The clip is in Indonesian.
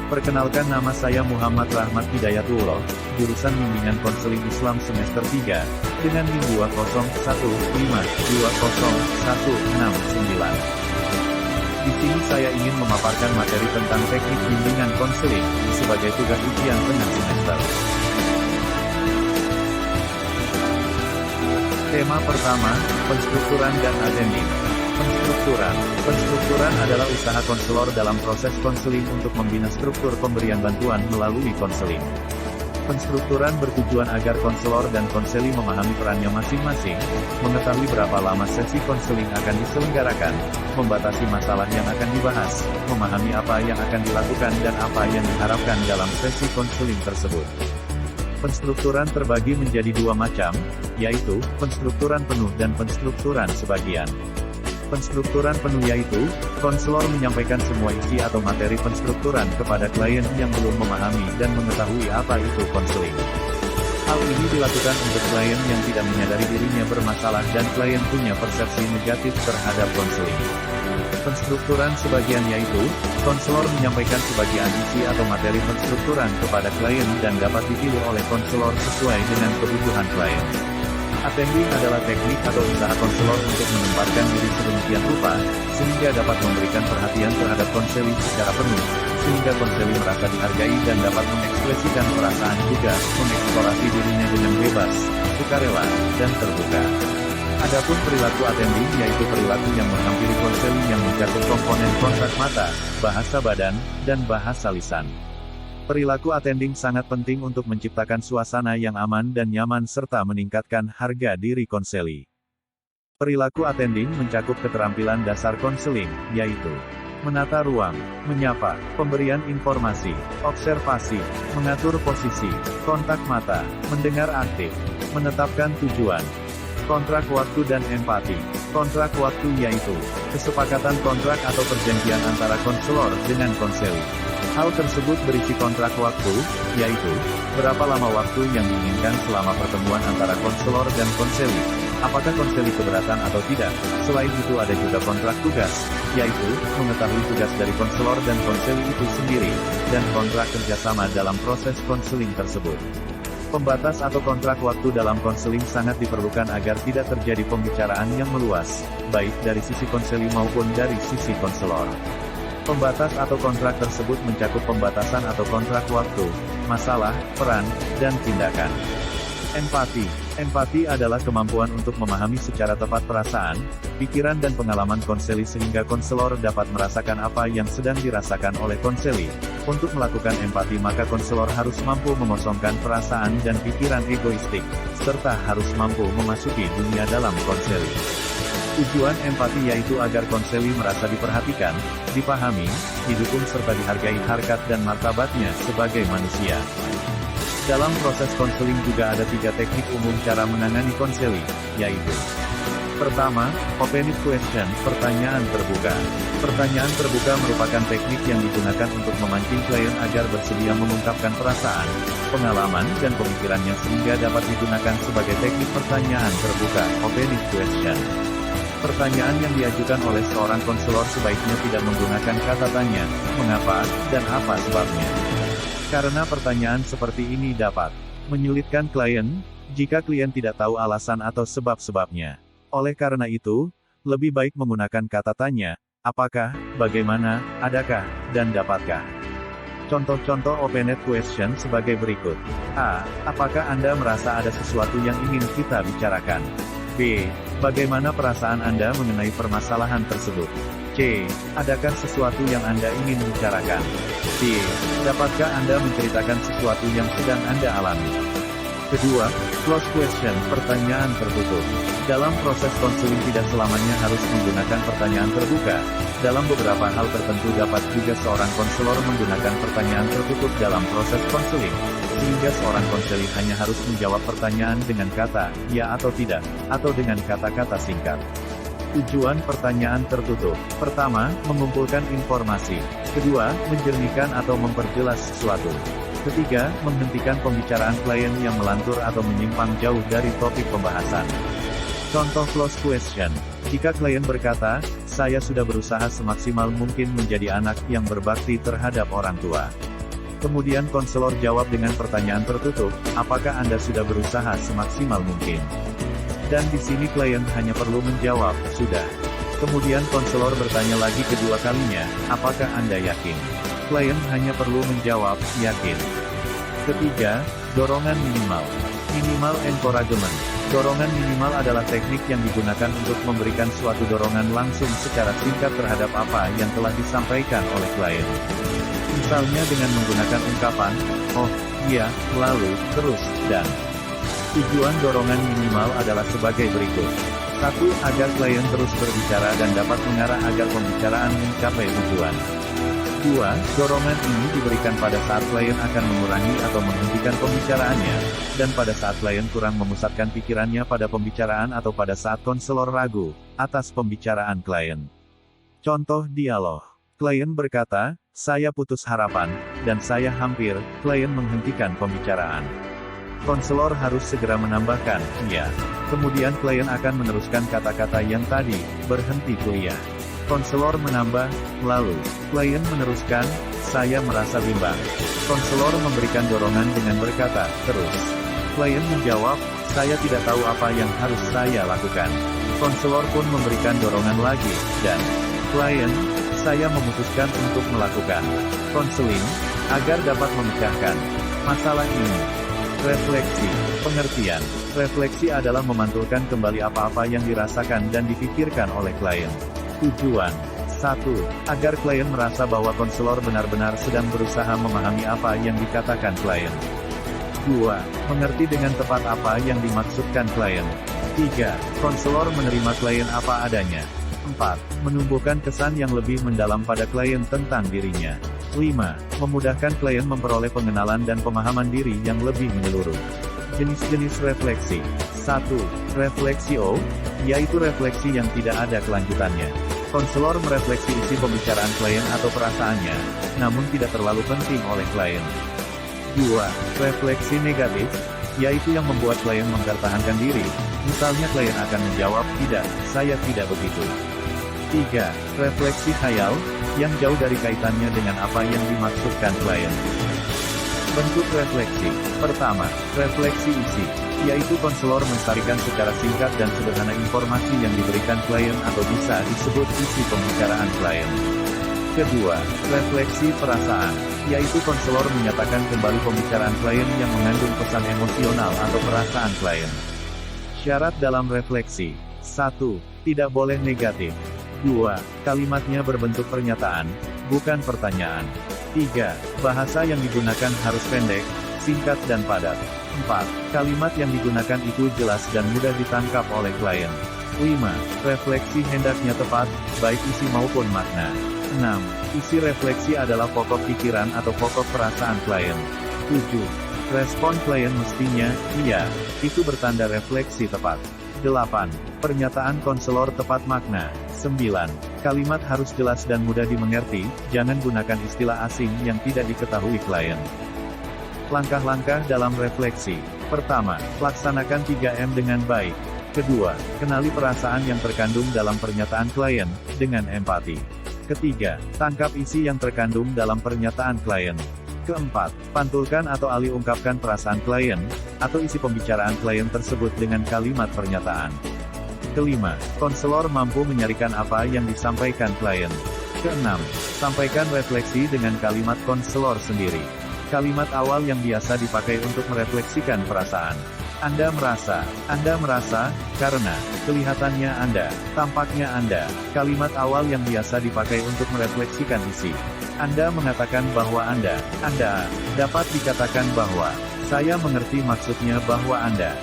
Perkenalkan, nama saya Muhammad Rahmat Hidayatullah, jurusan Bimbingan Konseling Islam semester 3, dengan NIM 201520169. Di sini saya ingin memaparkan materi tentang teknik bimbingan konseling, sebagai tugas ujian tengah semester. Tema pertama, penstrukturan dan attending. Penstrukturan adalah usaha konselor dalam proses konseling untuk membina struktur pemberian bantuan melalui konseling. Penstrukturan bertujuan agar konselor dan konseli memahami perannya masing-masing, mengetahui berapa lama sesi konseling akan diselenggarakan, membatasi masalah yang akan dibahas, memahami apa yang akan dilakukan dan apa yang diharapkan dalam sesi konseling tersebut. Penstrukturan terbagi menjadi dua macam, yaitu penstrukturan penuh dan penstrukturan sebagian. Penstrukturan penuh yaitu, konselor menyampaikan semua isi atau materi penstrukturan kepada klien yang belum memahami dan mengetahui apa itu konseling. Hal ini dilakukan untuk klien yang tidak menyadari dirinya bermasalah dan klien punya persepsi negatif terhadap konseling. Penstrukturan sebagian yaitu, konselor menyampaikan sebagian isi atau materi penstrukturan kepada klien dan dapat dipilih oleh konselor sesuai dengan kebutuhan klien. Attending adalah teknik atau usaha konselor untuk menempatkan diri sedemikian rupa, sehingga dapat memberikan perhatian terhadap konseli secara penuh, sehingga konseli merasa dihargai dan dapat mengekspresikan perasaan juga, mengeksplorasi dirinya dengan bebas, sukarela, dan terbuka. Adapun perilaku attending yaitu perilaku yang menghampiri konseli yang mencakup komponen kontak mata, bahasa badan, dan bahasa lisan. Perilaku attending sangat penting untuk menciptakan suasana yang aman dan nyaman serta meningkatkan harga diri konseli. Perilaku attending mencakup keterampilan dasar konseling, yaitu menata ruang, menyapa, pemberian informasi, observasi, mengatur posisi, kontak mata, mendengar aktif, menetapkan tujuan, kontrak waktu dan empati. Kontrak waktu yaitu kesepakatan kontrak atau perjanjian antara konselor dengan konseli. Hal tersebut berisi kontrak waktu, yaitu berapa lama waktu yang diinginkan selama pertemuan antara konselor dan konseli, apakah konseli keberatan atau tidak. Selain itu ada juga kontrak tugas, yaitu mengetahui tugas dari konselor dan konseli itu sendiri, dan kontrak kerjasama dalam proses konseling tersebut. Pembatas atau kontrak waktu dalam konseling sangat diperlukan agar tidak terjadi pembicaraan yang meluas, baik dari sisi konseli maupun dari sisi konselor. Pembatas atau kontrak tersebut mencakup pembatasan atau kontrak waktu, masalah, peran, dan tindakan. Empati. Empati adalah kemampuan untuk memahami secara tepat perasaan, pikiran dan pengalaman konseli sehingga konselor dapat merasakan apa yang sedang dirasakan oleh konseli. Untuk melakukan empati maka konselor harus mampu mengosongkan perasaan dan pikiran egoistik, serta harus mampu memasuki dunia dalam konseli. Tujuan empati yaitu agar konseli merasa diperhatikan, dipahami, didukung serta dihargai harkat dan martabatnya sebagai manusia. Dalam proses konseling juga ada 3 teknik umum cara menangani konseli, yaitu: pertama, open-ended question, pertanyaan terbuka. Pertanyaan terbuka merupakan teknik yang digunakan untuk memancing klien agar bersedia mengungkapkan perasaan, pengalaman, dan pemikirannya sehingga dapat digunakan sebagai teknik pertanyaan terbuka, open-ended question. Pertanyaan yang diajukan oleh seorang konselor sebaiknya tidak menggunakan kata tanya, mengapa, dan apa sebabnya. Karena pertanyaan seperti ini dapat menyulitkan klien, jika klien tidak tahu alasan atau sebab-sebabnya. Oleh karena itu, lebih baik menggunakan kata tanya, apakah, bagaimana, adakah, dan dapatkah. Contoh-contoh open-ended question sebagai berikut. A. Apakah Anda merasa ada sesuatu yang ingin kita bicarakan? B. Bagaimana perasaan Anda mengenai permasalahan tersebut? C. Adakah sesuatu yang Anda ingin bicarakan? D. Dapatkah Anda menceritakan sesuatu yang sedang Anda alami? Kedua, close question, pertanyaan tertutup. Dalam proses konseling tidak selamanya harus menggunakan pertanyaan terbuka. Dalam beberapa hal tertentu dapat juga seorang konselor menggunakan pertanyaan tertutup dalam proses konseling, sehingga seorang konseli hanya harus menjawab pertanyaan dengan kata, ya atau tidak, atau dengan kata-kata singkat. Tujuan pertanyaan tertutup. Pertama, mengumpulkan informasi. Kedua, menjernihkan atau memperjelas sesuatu. Ketiga, menghentikan pembicaraan klien yang melantur atau menyimpang jauh dari topik pembahasan. Contoh close question. Jika klien berkata, saya sudah berusaha semaksimal mungkin menjadi anak yang berbakti terhadap orang tua. Kemudian konselor jawab dengan pertanyaan tertutup, apakah Anda sudah berusaha semaksimal mungkin? Dan di sini klien hanya perlu menjawab, sudah. Kemudian konselor bertanya lagi kedua kalinya, apakah Anda yakin? Klien hanya perlu menjawab, yakin. Ketiga, dorongan minimal. Minimal encouragement. Dorongan minimal adalah teknik yang digunakan untuk memberikan suatu dorongan langsung secara singkat terhadap apa yang telah disampaikan oleh klien. Misalnya dengan menggunakan ungkapan, oh, iya, lalu, terus, dan. Tujuan dorongan minimal adalah sebagai berikut. 1. Agar klien terus berbicara dan dapat mengarah agar pembicaraan mencapai tujuan. 2. Dorongan ini diberikan pada saat klien akan mengurangi atau menghentikan pembicaraannya, dan pada saat klien kurang memusatkan pikirannya pada pembicaraan atau pada saat konselor ragu atas pembicaraan klien. Contoh dialog. Klien berkata, saya putus harapan, dan saya hampir, klien menghentikan pembicaraan. Konselor harus segera menambahkan, ya. Kemudian klien akan meneruskan kata-kata yang tadi, berhenti kuliah. Konselor menambah, lalu, klien meneruskan, saya merasa bimbang. Konselor memberikan dorongan dengan berkata, terus. Klien menjawab, saya tidak tahu apa yang harus saya lakukan. Konselor pun memberikan dorongan lagi, dan klien, saya memutuskan untuk melakukan konseling, agar dapat memecahkan masalah ini. Refleksi, pengertian. Refleksi adalah memantulkan kembali apa-apa yang dirasakan dan dipikirkan oleh klien. Tujuan 1. Agar klien merasa bahwa konselor benar-benar sedang berusaha memahami apa yang dikatakan klien. 2. Mengerti dengan tepat apa yang dimaksudkan klien. 3. Konselor menerima klien apa adanya. 4. Menumbuhkan kesan yang lebih mendalam pada klien tentang dirinya. 5. Memudahkan klien memperoleh pengenalan dan pemahaman diri yang lebih menyeluruh. Jenis-jenis refleksi. 1. Refleksi O, yaitu refleksi yang tidak ada kelanjutannya. Konselor merefleksi isi pembicaraan klien atau perasaannya, namun tidak terlalu penting oleh klien. 2. Refleksi negatif, yaitu yang membuat klien mempertahankan diri, misalnya klien akan menjawab, tidak, saya tidak begitu. 3. Refleksi khayal, yang jauh dari kaitannya dengan apa yang dimaksudkan klien. Bentuk refleksi. Pertama, refleksi isi, yaitu konselor melestarikan secara singkat dan sederhana informasi yang diberikan klien atau bisa disebut isi pembicaraan klien. Kedua, refleksi perasaan, yaitu konselor menyatakan kembali pembicaraan klien yang mengandung pesan emosional atau perasaan klien. Syarat dalam refleksi. 1. Tidak boleh negatif. 2. Kalimatnya berbentuk pernyataan, bukan pertanyaan. 3. Bahasa yang digunakan harus pendek, singkat dan padat. 4. Kalimat yang digunakan itu jelas dan mudah ditangkap oleh klien. 5. Refleksi hendaknya tepat, baik isi maupun makna. 6. Isi refleksi adalah pokok pikiran atau pokok perasaan klien. 7. Respon klien mestinya, iya, itu bertanda refleksi tepat. 8. Pernyataan konselor tepat makna. 9. Kalimat harus jelas dan mudah dimengerti, jangan gunakan istilah asing yang tidak diketahui klien. Langkah-langkah dalam refleksi. Pertama, laksanakan 3M dengan baik. Kedua, kenali perasaan yang terkandung dalam pernyataan klien, dengan empati. Ketiga, tangkap isi yang terkandung dalam pernyataan klien. Keempat, pantulkan atau alih ungkapkan perasaan klien, atau isi pembicaraan klien tersebut dengan kalimat pernyataan. Kelima, konselor mampu menyarikan apa yang disampaikan klien. Keenam, sampaikan refleksi dengan kalimat konselor sendiri. Kalimat awal yang biasa dipakai untuk merefleksikan perasaan. Anda merasa, karena, kelihatannya Anda, tampaknya Anda. Kalimat awal yang biasa dipakai untuk merefleksikan isi. Anda mengatakan bahwa Anda, dapat dikatakan bahwa, saya mengerti maksudnya bahwa Anda.